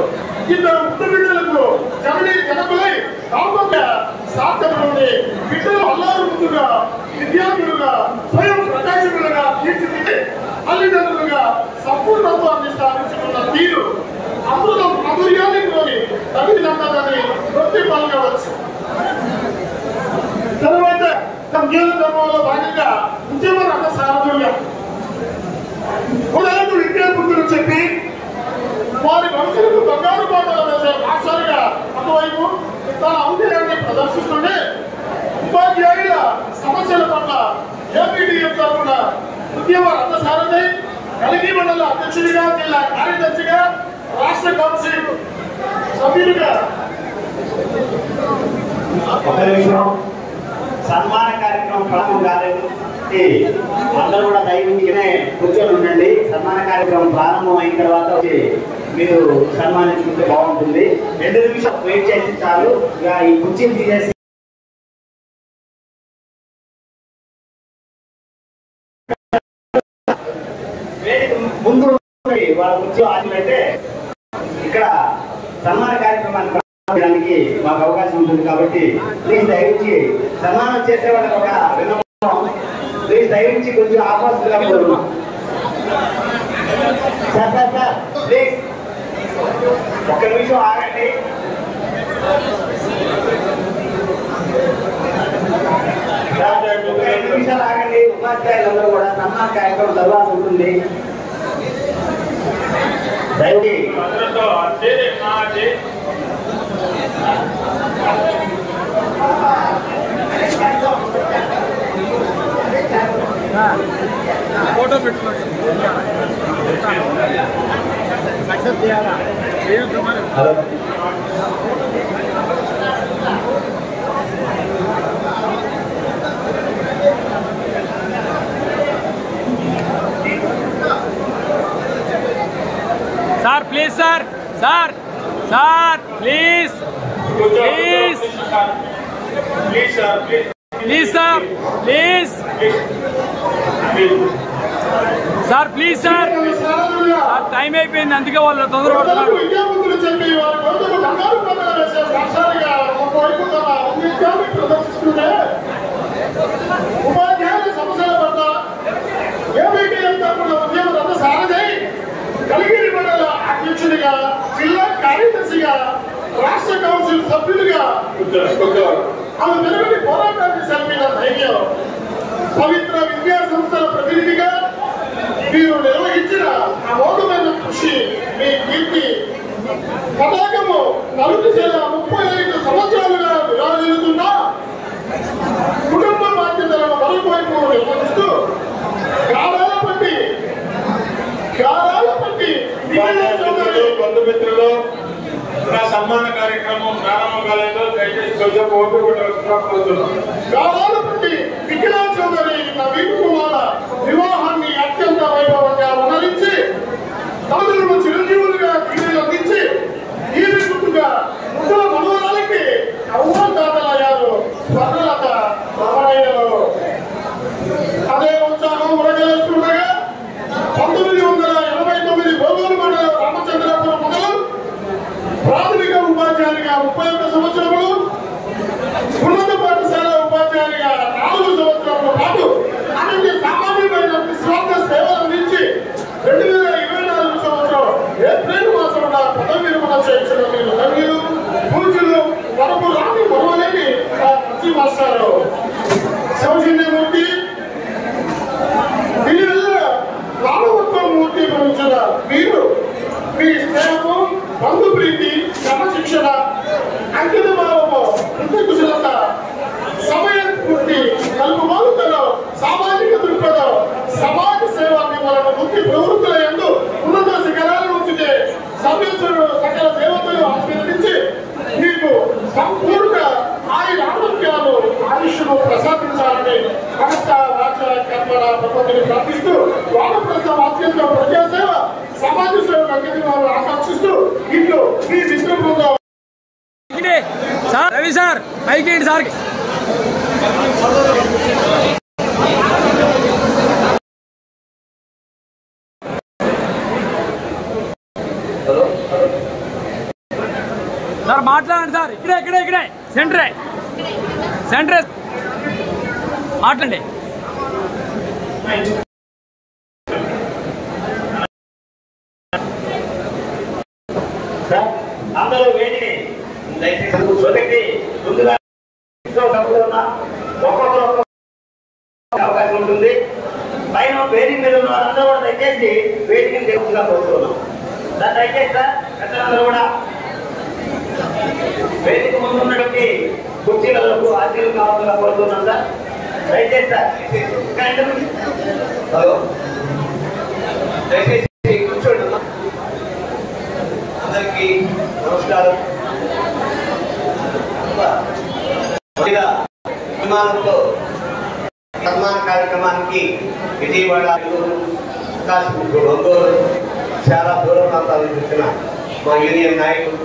ముద్దు బిడ్డలకు జనకులై కాకుండా సాధ్యపడి బిడ్డలు అల్లారు ముందుగా విద్యార్థులుగా స్వయం ప్రకాశకులుగా తీర్చిదిద్ది తల్లిదండ్రులుగా సంపూర్ణత్వాన్ని స్థాపించుకున్న తీరు అమృతం మధుర్యాన్ని తల్లిదండ్రులని వృత్తి పలకవచ్చు. తర్వాత ధర్మంలో భాగంగా ఉద్యమ రథ సారథులుగా ఉదాహరణకు విద్యార్థులు చెప్పి వారి భవిష్యత్తు బంగారు పాటలు వేసే భాషలుగా ఒకవైపు తన ఔన్నత్యాన్ని ప్రదర్శిస్తుంటే ఉపాధ్యాయుల సమస్యల పట్ల ఏపీడీఎఫ్ తరఫున ఉద్యమ రథ సారథి కలిగి మండల అధ్యక్షుడిగా, జిల్లా కార్యదర్శిగా, రాష్ట్ర కౌన్సిల్ సభ్యులుగా సన్మాన కార్యక్రమం ప్రారంభం కాలేదు. అందరూ కూడా దైవంగానే కూర్చొని ఉండండి. సన్మాన కార్యక్రమం ప్రారంభం అయిన తర్వాత మీరు సన్మానించుకుంటే బాగుంటుంది. 2 నిమిషాలు వెయిట్ చేసి చాలు. ఇక ఈ కుర్చీని తీసేసి ముందు వాళ్ళ కుర్చీ ఆగినట్టే ఇక్కడ సన్మాన కార్యక్రమాన్ని ప్రారంభించడానికి మాకు అవకాశం ఉంటుంది. కాబట్టి ప్లీజ్ దయచేసి సన్మానం చేసే వాళ్ళకి ఒక విన్నపం, ప్లీజ్ దయచేసి కొంచెం ఆపాస్తుగా కోరుతున్నాం. సార్ ప్లీజ్ 1 నిమిషం ఆగండి. ఒక 2 నిమిషాలు ఆగండి. ఉపాధ్యాయులందరూ కూడా సన్మాన కార్యక్రమం తర్వాత ఉంటుంది. దయచేసి ఫోటో పెట్టుకోండి. Sir please sir please sir please sir time అయిపోయింది, అందుకే వాళ్ళు తొందరపడుతున్నారు. విద్యార్థులు చెప్పి వారి గొంతుకు బంగారు పదవులు వేసే భాషలుగా ఒకవైపు తమ ఔన్నత్యాన్ని ప్రదర్శిస్తుంటే ఉపాధ్యాయుల సమస్యల పట్ల ఏపీడీఎఫ్ తరఫున ఉద్యమ రథ సారథి కలిగిరి మండల అధ్యక్షుడిగా, జిల్లా కార్యదర్శిగా, రాష్ట్ర కౌన్సిల్ సభ్యులుగా ఆమె వెలుగుని పోరాటాన్ని జరిపిన ధైర్యం, పవిత్ర విద్యా సంస్థల ప్రతినిధిగా మీరు నిర్వహించిన అమోఘమైన కృషి, మీ కీర్తి పతాకము నలుగు చేల 35 సంవత్సరాలుగా విరాజిల్లుతున్నా కుటుంబ బాధ్యతలను మరొకవైపు నిర్వహిస్తూ గారాల పట్టి బంధుమిత్రులు సన్మాన కార్యక్రమం ప్రారంభం కాలేదు. దయచేసి కొంచెం గారాల పట్టి వికలాంగ్ చౌదరి నవీన్ కుమార్ వివాహాన్ని అత్యంత వైభవంగా వనరించి తల్లిదండ్రులు చిరంజీవులుగా క్రీడలు అందించి ఈమె గుర్తుగా ముగ్గుల మనోరాలకి అవ్వదాతలయ్యారు స్వర్ణలత రమణయ్యలో. అదే ఉత్సాహం ఉరగలేస్తుండగా 1989 భోగోలు మండలం రామచంద్రాపురం మండలం ప్రాథమిక ఉపాధ్యాయునిగా 31 సంవత్సరములు, ఉన్నత పాఠశాల ఉపాధ్యాయునిగా 4 సంవత్సరాల పాటు అతనికి సామాన్యమైన నిస్వార్థ సేవలు అందించి 2024 సంవత్సరం ఏప్రిల్ మాసంలో పదవి విరమణ చేయించిన మీరు ధన్యులు, పూజ్యులు, వరకు రాని మరవలేని మంచి మాస్టారు శివశిందేమూర్తి దీనివల్ల మానవత్వం మూర్తి భవించిన మీరు మీ స్నేహము, బంధు ప్రీతి, సార్ రవి సార్ పైకి ఏంటి సార్ సార్ మాట్లాడండి సార్ ఇక్కడే సెంటరే మాట్లాడండి అందరూ వేడి దయచేసి ముందుగా ఒక్కొక్కరు అవకాశం ఉంటుంది. పైన వేదిక మీద ఉన్న వారందరూ కూడా దయచేసి వేదికని దేవుడిగా కోరుతున్నాం. దాన్ని దయచేసి సార్ పెద్దలందరూ కూడా వేదిక ముందు ఉన్నటువంటి కుర్చీలకు ఆశీర్లు కావాలని కోరుతున్నాం సార్. దయచేసి సార్ దయచేసి కూర్చోండి. అందరికీ నమస్కారం. అభిమానంతో సన్మాన కార్యక్రమానికి విజయవాడ, ఒంగోలు చాలా దూర ప్రాంతాల నుంచి వచ్చిన మా యూనియన్ నాయకులు,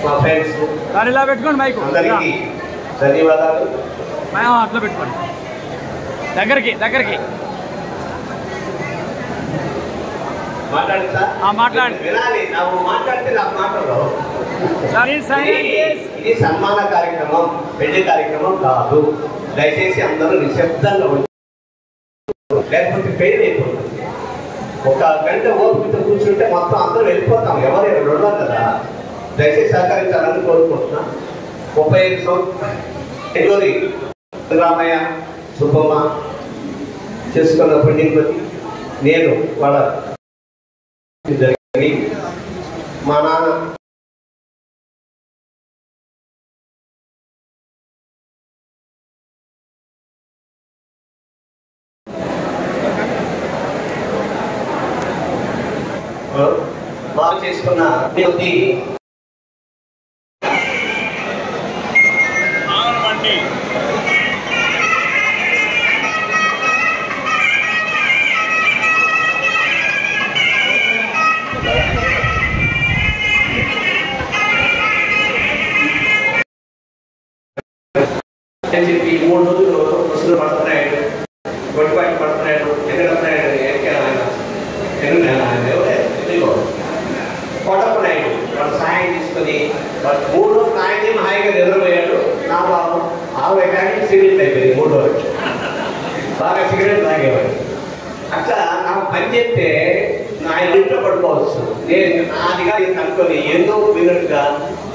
మా ఫ్రెండ్స్ అందరికీ ధన్యవాదాలు. అట్లా పెట్టుకోండి దగ్గరికి మాట్లాడండి సార్. మాట్లాడండి. వినాలి. నాకు మాట్లాడితే నాకు మాట్లాడరు. ఇది సన్మాన కార్యక్రమం, పెళ్లి కార్యక్రమం కాదు. దయచేసి అందరూ నిశ్శబ్దంగా ఉంటారు, లేకపోతే ఫెయిల్ అయిపోతుంది. ఒక గంట ఓపికతో కూర్చుంటే మొత్తం అందరూ వెళ్ళిపోతాం, ఎవరు రెండో కదా. దయచేసి సహకరించాలని కోరుకుంటున్నా. 35 సంవత్సరాలు రామయ్య సుబ్బమ్మ చేసుకున్న పుణ్యంకొద్ది నేను వాళ్ళ జరిగింది. మా నాన్న వారు చేసుకున్న చెప్పి 3 రోజులు ముసుగులు పడుతున్నాడు, గొడ్డుపాటి పడుతున్నాడు, ఎన్నడున్నాడు కొట్టకున్నాడు. వాడు సాయం తీసుకొని వాడు 3 రోజులు ఆయన హాయిగా నిద్రపోయాడు. నా బాబు 60 ప్యాకెట్ సిగరెట్ అయిపోయింది 3 రోజులు. బాగా సిగరెట్ తాగేవాడు. అట్లా నాకు పని చెప్తే ఆయన ఇంట్లో పడుకోవచ్చు. నేను నాదిగా అనుకొని ఎంతో విన్నట్టుగా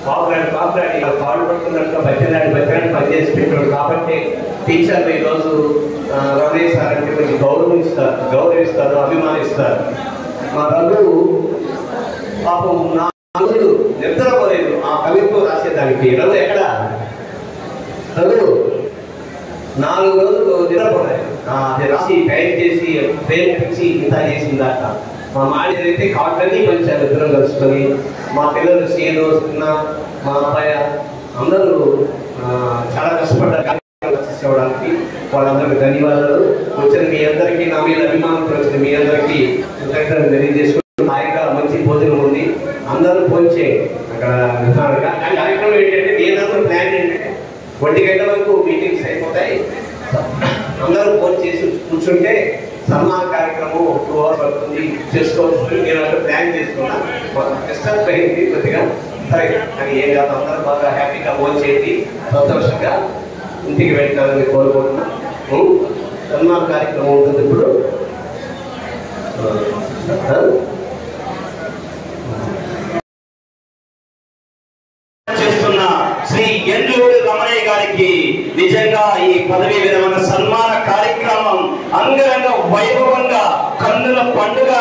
పాపులాడి పాడు పడుతున్నట్టుగా బతిలాడి పనిచేసి పెట్టాడు. కాబట్టి టీచర్లు ఈరోజు రమేష్ సార్ అంటే కొంచెం గౌరవిస్తారు, అభిమానిస్తారు. మా బంధువు పాపం 4 రోజులు నిద్రపోలేదు ఆ కవిత్వం రాసేదానికి. ఈరోజు ఎక్కడ చదువు 4 రోజులు నిద్రపోలేదు. అది రాసి టైప్ చేసి ప్రేమించి ఇంత చేసిందాక. మా మాడి అయితే కాటన్నీ పంచారు ఇద్దరం కలుసుకొని. మా పిల్లలు సీను, చిన్న, మా అబ్బాయి అందరూ చాలా కష్టపడ్డారు చేసుకోవడానికి. వాళ్ళందరికీ ధన్యవాదాలు. వచ్చిన మీ అందరికీ, నా మీద అభిమానంతో వచ్చిన మీ అందరికీ కృతజ్ఞతలు తెలియజేసుకుంటూ సాయంకాలం మంచి భోజనం ఉంది, అందరూ పోంచే అక్కడ కార్యక్రమం ఏంటంటే నేనందరూ ప్లాన్ ఏంటంటే 1 గంట వరకు మీటింగ్స్ అయిపోతాయి. అందరూ ఫోన్ చేసి కూర్చుంటే సన్మాన కార్యక్రమం 2 hours పడుతుంది చేసుకోవచ్చు. నేను అక్కడ ప్లాన్ చేసుకున్నా. డిస్టర్బ్ అయింది కొద్దిగా, సరే కానీ ఏం కాదు. అందరూ బాగా హ్యాపీగా ఫోన్ చేయండి, సంతోషంగా ఇంటికి వెళ్ళాలని కోరుకుంటున్నా. సన్మాన కార్యక్రమం ఉంటుంది ఇప్పుడు. చేస్తున్న శ్రీ ఎండ్లూరి రమణయ్య గారికి నిజంగా ఈ పదవి విరమణ సన్మాన కార్యక్రమం అంగరంగ వైభవంగా కన్నుల పండుగ.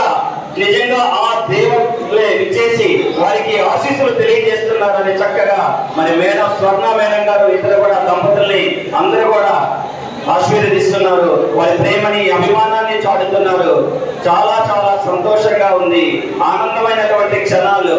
నిజంగా ఆ దేవుళ్ళే విచ్చేసి వారికి ఆశీస్సులు తెలియజేస్తున్నారని చక్కగా మరి మేడం స్వర్ణ మేడం గారు ఇతర కూడా దంపతుల్ని అందరూ కూడా ఆశీర్వదిస్తున్నారు. వారి ప్రేమని, అభిమానాన్ని చాటుతున్నారు. చాలా చాలా సంతోషంగా ఉంది, ఆనందమైనటువంటి క్షణాలు.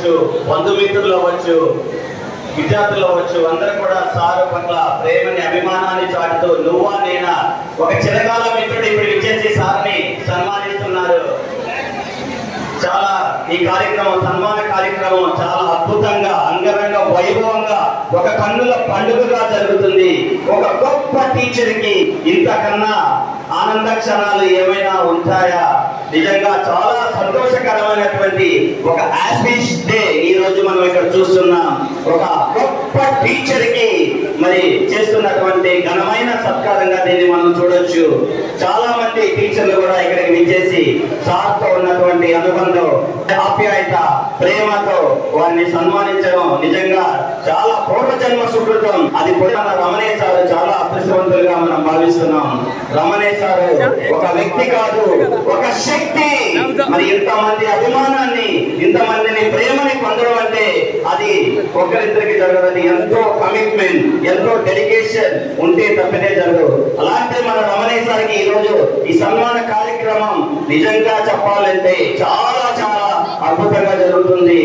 అవ్వచ్చు, బంధుమిత్రులు అవ్వచ్చు, విద్యార్థులు అవ్వచ్చు, అందరూ కూడా సారు పట్ల ప్రేమని అభిమానాన్ని చాటుతూ నువ్వా నేనా ఒక చిరకాల మిత్రుడు ఇప్పుడు ఇచ్చేసి సార్ని సన్మానిస్తున్నారు. చాలా ఈ కార్యక్రమం సన్మాన కార్యక్రమం చాలా అద్భుతంగా అంగరంగ వైభవంగా ఒక కన్నుల పండుగగా జరుగుతుంది. ఒక గొప్ప టీచర్ కి ఇంతకన్నా ఆనంద క్షణాలు ఏమైనా ఉంటాయా? నిజంగా చాలా సంతోషకరమైనటువంటి ఒక ఆస్పిష్ డే ఈ రోజు మనం ఇక్కడ చూస్తున్నాం. ఒక గొప్ప టీచర్ కి మరి చేస్తున్నటువంటి ఘనమైన సత్కారంగా దీన్ని మనం చూడొచ్చు. చాలా మంది టీచర్లు కూడా ఇక్కడికి విచ్చేసి సార్తో ఉన్నటువంటి అనుబంధం, ఆప్యాయత, ప్రేమతో వారిని సన్మానించడం నిజంగా చాలా పూర్వజన్మ సుకృతం. అది కూడా మన రమణయ్య సార్ చాలా అదృష్టవంతులుగా మనం భావిస్తున్నాం. రమణయ్య సార్ ఒక వ్యక్తి కాదు, ఒక శక్తి. మరి ఇంతమంది అభిమానాన్ని, ఇంతమందిని ప్రేమని పొందడం అంటే అది ఒకరిద్దరికి జరగదు. ఎంతో కమిట్మెంట్, ఎంతో డెడికేషన్ ఉంటే తప్పితే జరగదు. అలాంటి మన రమణయ్య సార్కి ఈ రోజు ఈ సన్మాన కార్యక్రమం నిజంగా చెప్పాలంటే చాలా చాలా అద్భుతంగా జరుగుతుంది.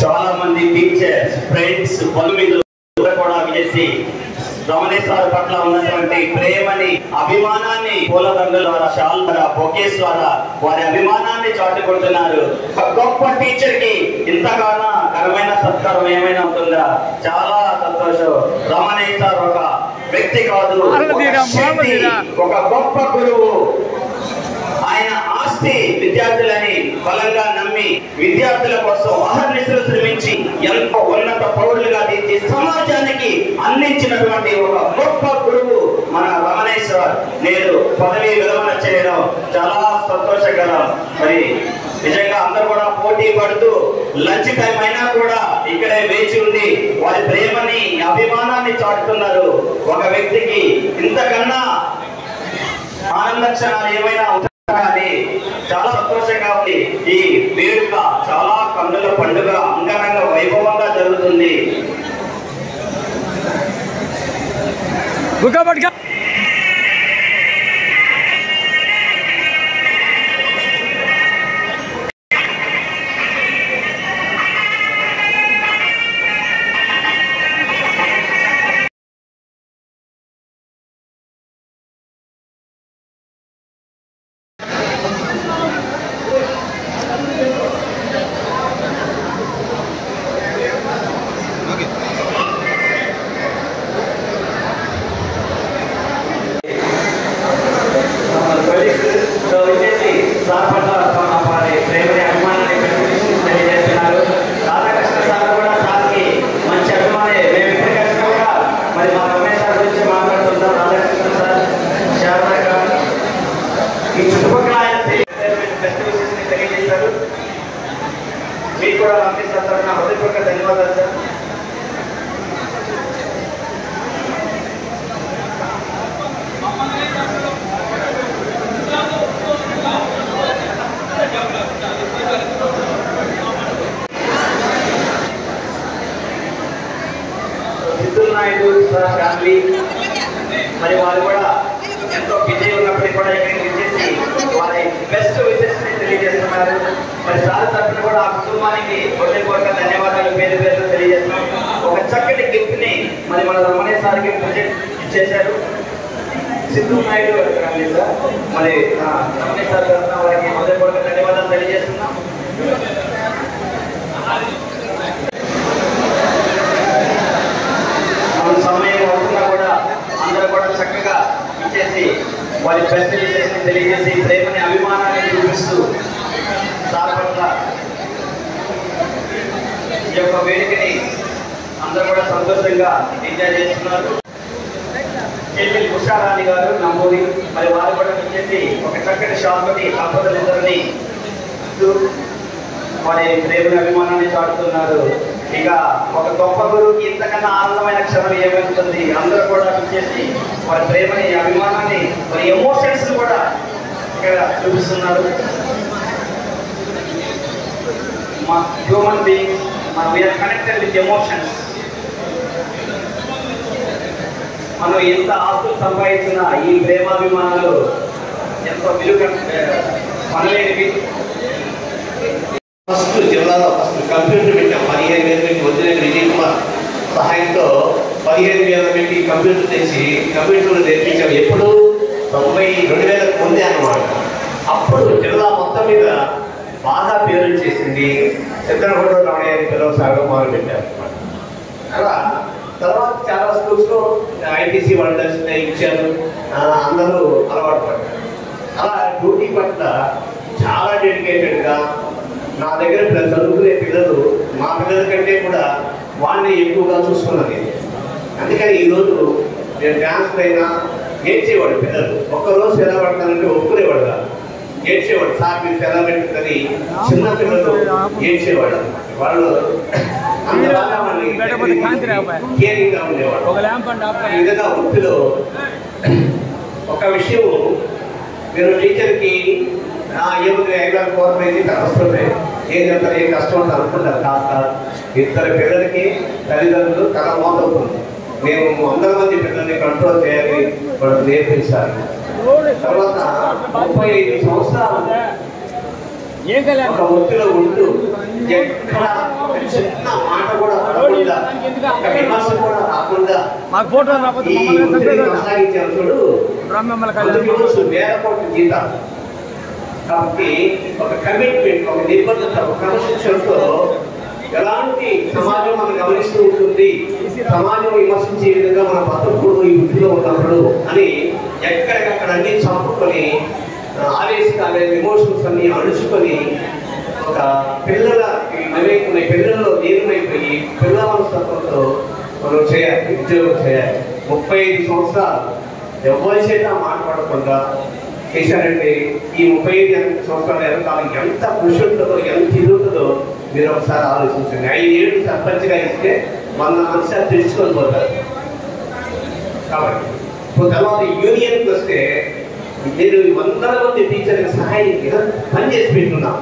చాలా మంది టీచర్స్, ఫ్రెండ్స్, బంధుమిత్రులు కూడా విజేసి రమణయ్య సార్ పట్ల ఉన్నటువంటి ప్రేమని, అభిమానాన్ని పూలదండల ద్వారా, షాల్ ద్వారా, బొకేస్ ద్వారా వారి అభిమానాన్ని చాటుకుంటున్నారు. ఒక గొప్ప టీచర్ కి ఇంతగానో ఘనమైన సత్కారం ఏమైనా ఉంటుందా? చాలా సంతోషం. రమణయ్య సార్ ఒక వ్యక్తి కాదు, ఒక గొప్ప గురువు. ఆయన ఆస్తి విద్యార్థులని బలంగా నమ్మి విద్యార్థుల కోసం అహర్నిశలు శ్రమించి ఎంతో ఉన్నత పౌరులుగా తీర్చి సమాజానికి అందించినటువంటి ఒక గొప్ప గురువు మన రమణయ్య సార్ నేడు పదవి విరమణ చేయడం చాలా సంతోషకరం. మరి నిజంగా అందరూ కూడా పోటీ పడుతూ లంచ్ టైం అయినా కూడా ఇక్కడే వేచి ఉండి వారి ప్రేమని, అభిమానాన్ని చాటుతున్నారు. ఒక వ్యక్తికి ఇంతకన్నా ఆనంద క్షణాలు ఏమైనా చాలా సంతోషంగా ఉంది. ఈ వేడుక చాలా కన్నుల పండుగ అంగరంగ వైభవంగా జరుగుతుంది. మీకు కూడా పంపిస్తారు. నా హృదయపూర్వక ధన్యవాదాలు సార్. సిద్ధుల్ నాయుడు సార్ ఫ్యామిలీ మరి వారు కూడా ఎంతో బిజీ ఉన్నప్పటికీ కూడా ఇక్కడికి విచ్చేసి వారి బెస్ట్ విషెస్ ని తెలియజేస్తున్నారు. మరి సార్ తరఫున కూడా ఆ కుటుంబానికి హృదయపూర్వక ధన్యవాదాలు పేరు పేరు తెలియజేస్తున్నాం. ఒక చక్కటి గిఫ్ట్ ని మరి మన రమణయ్య సార్కి ప్రొజెక్ట్ ఇచ్చేశారు. సిద్ధుల్ నాయుడు ఫ్యామిలీ సార్ మరి రమణయ్య సార్ తరఫున వారికి హృదయపూర్వక ధన్యవాదాలు తెలియజేస్తున్నాం. సమయం అవుతున్నా కూడా అందరూ కూడా చక్కగా ఇచ్చేసి వారి బెస్ట్ విషెస్ ని తెలియజేసి ప్రేమని, అభిమానాన్ని చూపిస్తూ సార్ పట్ల ఈ యొక్క వేదికని అందరూ కూడా సంతోషంగా ఎంజాయ్ చేస్తున్నారు. చెల్లి ఉషారాణి గారు నమోది, మరి వారు కూడా వచ్చేసి ఒక చక్కటి షాప్ని దంపతులిద్దరిని వారి ప్రేమ అభిమానాన్ని చాటుతున్నారు. ఇక ఒక గొప్ప గురువుకి ఇంతకన్నా ఆనందమైన క్షణం ఏమవుతుంది? అందరూ కూడా వచ్చేసి వారి ప్రేమని అభిమానాన్ని వారి ఎమోషన్స్ కూడా ఇక్కడ చూపిస్తున్నారు. మా human beings we are connected with emotions. మనం ఎంత ఆస్తులు సంపాదించినా ఈ ప్రేమాభిమానాలు ఎంతో విలువ మనలేనివి. ఫస్ట్ జిల్లాలో ఫస్ట్ కంప్యూటర్ పెట్టాం. 15,000 పెట్టి వచ్చిన విజయ్ కుమార్ సహాయంతో 15,000 పెట్టి కంప్యూటర్ తెచ్చి కంప్యూటర్లు నేర్పించాం. ఎప్పుడు 2000 ముందే అన్నమాట. అప్పుడు జిల్లా మొత్తం మీద బాగా పేరు చేసింది. చిత్రపూట రమణయ్య పిల్లలు సాగం మొదలు పెట్టారు అన్నమాట. అలా తర్వాత చాలా స్కూల్స్లో ఐటీసీ వాళ్ళు ఇచ్చారు, అందరూ అలవాటు పడ్డారు. అలా డ్యూటీ పట్ల చాలా డెడికేటెడ్గా నా దగ్గర చదువుకునే పిల్లలు మా పిల్లల కంటే కూడా వాళ్ళని ఎక్కువగా చూసుకున్నది. అందుకని ఈరోజు నేను డ్యాన్స్ అయినా ఏడ్చేవాడు పిల్లలు. ఒక్కరోజు సెలవు పడతానంటే ఒప్పుకునేవాడు కాదు, ఏడ్చేవాడు. సార్ మీరు సెలవు పెట్టుకుందని చిన్న పిల్లలు ఏడ్చేవాడు అనమాట. వాళ్ళు అంతలాగా వాళ్ళని కేరింగ్గా ఉండేవాడు. ఈ విధంగా వృత్తిలో ఒక విషయం, మీరు టీచర్కి ఏముంది 5,000 కోట్లయితే వస్తుంటే ఏం చెప్తారు, ఏం కష్టం ఉంటుంది అనుకుంటారు. కాదు, ఇద్దరు పిల్లలకి తల్లిదండ్రులు తల మోతవుతుంది. మేము 100 మంది పిల్లల్ని కంట్రోల్ చేయాలి, వాళ్ళకి నేర్పించాలి. తర్వాత 35 సంవత్సరాలు ఒక వృత్తిలో ఉంటూ ఎక్కడ చిన్న మాట కూడా రాకుండా, ఒక విమర్శ కూడా రాకుండా కొనసాగించారు. చూడు, వేల కోట్ల జీతాలు. కాబట్టి ఒక కమిట్మెంట్, ఒక నిబద్ధత, ఒక క్రమశిక్షణతో ఎలాంటి సమాజం మనం గమనిస్తూ ఉంటుంది, సమాజం విమర్శించే విధంగా మన బతుకుడు ఈ వృత్తిలో ఉన్నప్పుడు అని ఎక్కడికక్కడ అన్ని చంపుకొని ఆవేశకాలే ఎమోషన్స్ అన్ని అణుచుకొని ఒక పిల్లల పిల్లల్లో లీనమైపోయి పిల్లల మనస్తత్వంతో మనం చేయాలి, ఉద్యోగం చేయాలి. 35 సంవత్సరాలు ఎవరి చేత మాట్లాడకుండా చేశారంటే ఈ 35 సంవత్సరాల వెనకాల ఎంత కృషి ఉంటుందో, ఎంత ఇది ఉంటుందో మీరు ఒకసారి ఆలోచించండి. 5 ఏళ్ళు సర్పంచ్గా ఇస్తే 100 మంది తెలుసుకొని పోతారు. కాబట్టి తర్వాత యూనియన్కి వస్తే నేను 100 మంది టీచర్కి సహాయం పనిచేసి పెట్టున్నాం.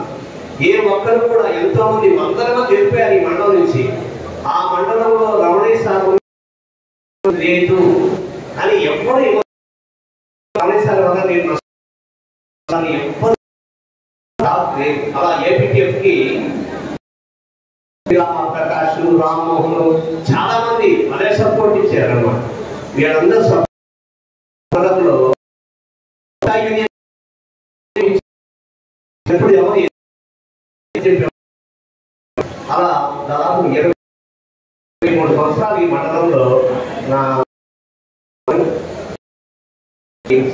ఏ ఒక్కరు కూడా ఎంతో మంది 100 మంది వెళ్ళిపోయారు ఈ మండలం నుంచి. ఆ మండలంలో రమణయ్య సార్ లేదు అని ఎవ్వరు రమణయ్య సార్ వల్ల నేను ఎవ్వరు అలా ఏపీటీఎఫ్కి ప్రకాష్, రామ్మోహన్ చాలా మంది అదే సపోర్ట్ ఇచ్చారు అన్నమాట. వీళ్ళందరూ సపోర్ట్లో అలా దాదాపు 23 సంవత్సరాలు ఈ మండలంలో నా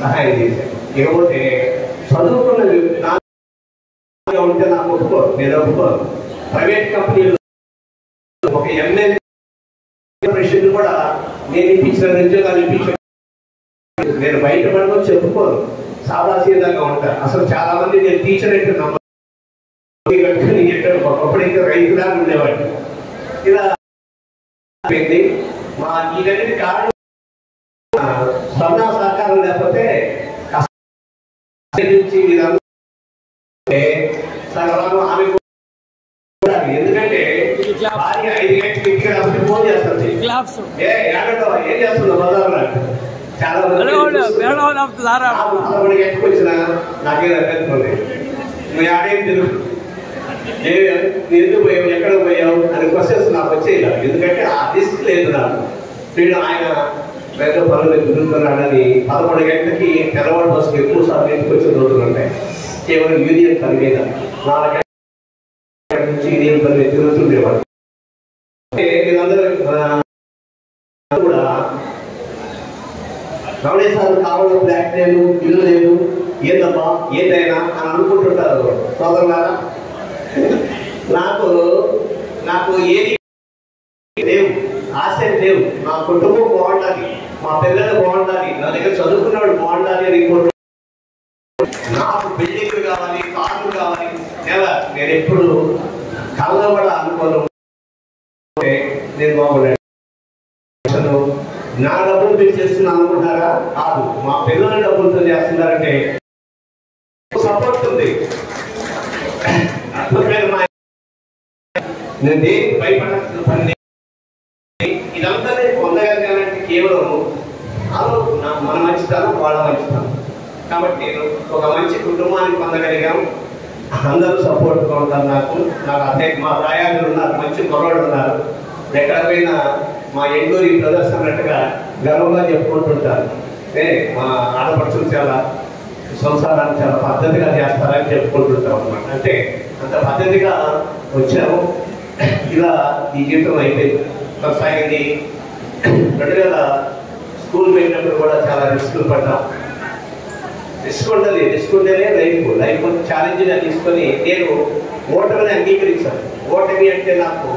సహాయం చేశాను. ఇకపోతే చదువుకున్న ఉంటే నాకు ఒప్పుకోరు, నేను ఒప్పుకోను. ప్రైవేట్ కంపెనీలు ఒక ఎంఎల్ కూడా నేను ఇప్పించిన ఉద్యోగాలు ఇప్పించాను. నేను బయట పడుకొని చెప్పుకోను, సాదాసీదంగా ఉంటాను. అసలు చాలా మంది నేను టీచర్ అయితే నమ్మను. ఒకప్పుడైతే రైతులాగా ఉండేవాడిని. ఇలా మా ఇదన్నిటి కారణం స్పందన సహకారం లేకపోతే ఆమె ఎందుకంటే భార్య 5 గంటలకు ఇంటికి రాకపోతే ఫోన్ చేస్తుంది, ఏం చేస్తుందో బజార్లో. చాలా మంది గంటకు వచ్చిన నాకేదో అభ్యంతరం, నువ్వు ఆడేం తెలుసు, ఎందుకు పోయావు, ఎక్కడ పోయావు అని క్వశ్చన్స్ నాకు వచ్చేయాలి. ఎందుకంటే ఆ రిస్క్ లేదు నాకు. వీడు ఆయన పెద్ద పనులు తిరుగుతున్నాడని 11 గంటలకి తెల్లవాడు బస్సుకు ఎక్కువ సార్లు ఇంటికి వచ్చిన రోజులు ఉంటాయి. కేవలం యూనియన్ పని మీద 4 గంటల నుంచి యూనియన్ పని మీద తిరుగుతుండేవాడు. వీళ్ళందరూ కూడా రమణయ్య సార్ కావాలి, ఫ్లాట్ లేదు, ఇల్లు లేదు, ఏందమ్మా ఏదైనా అని అనుకుంటుంటారు సోదరులారా. నాకు ఏది లేవు, ఆశలు లేవు. మా కుటుంబం బాగుండాలి, మా పిల్లలు బాగుండాలి, నా దగ్గర చదువుకున్నాడు బాగుండాలి అని కోరుకుంటున్నాను. నాకు బిల్డింగ్లు కావాలి, కార్లు కావాలి. నేను ఎప్పుడు కళ్ళ కూడా అనుకోను. నేను బాగున్నాను. నా డబ్బులు మీరు చేస్తున్నాను అనుకుంటారా? కాదు, మా పిల్లల డబ్బులతో చేస్తున్నారంటే సపోర్ట్ ఉంది. నేను దేనికి భయపడాల్సిన పని. ఇదంతా నేను పొందగలిగానంటే కేవలం మన మంచితనం, వాళ్ళ మంచితనం. కాబట్టి నేను ఒక మంచి కుటుంబాన్ని పొందగలిగాం. అందరూ సపోర్ట్గా ఉంటారు. నాకు అదే మా ప్రయాణులు ఉన్నారు, మంచి కుర్రాడు ఉన్నారు. ఎక్కడ పోయినా మా ఎండూరి బ్రదర్స్ అన్నట్టుగా గర్వంగా చెప్పుకుంటుంటారు. మా ఆడపడుచులు చాలా సంసారాన్ని చాలా పద్ధతిగా చేస్తారని చెప్పుకుంటుంటాం అన్నమాట. అంటే అంత పద్ధతిగా వచ్చాము. ఇలా ఈ జీవితం అయిపోయింది, కొనసాగింది. 2000 స్కూల్ వెళ్ళినప్పుడు కూడా చాలా రిస్కులు పడ్డాం. రిస్క్ ఉంటేనే లైఫ్ ఛాలెంజ్గా తీసుకొని నేను ఓటమిని అంగీకరించాను. ఓటమి అంటే నాకు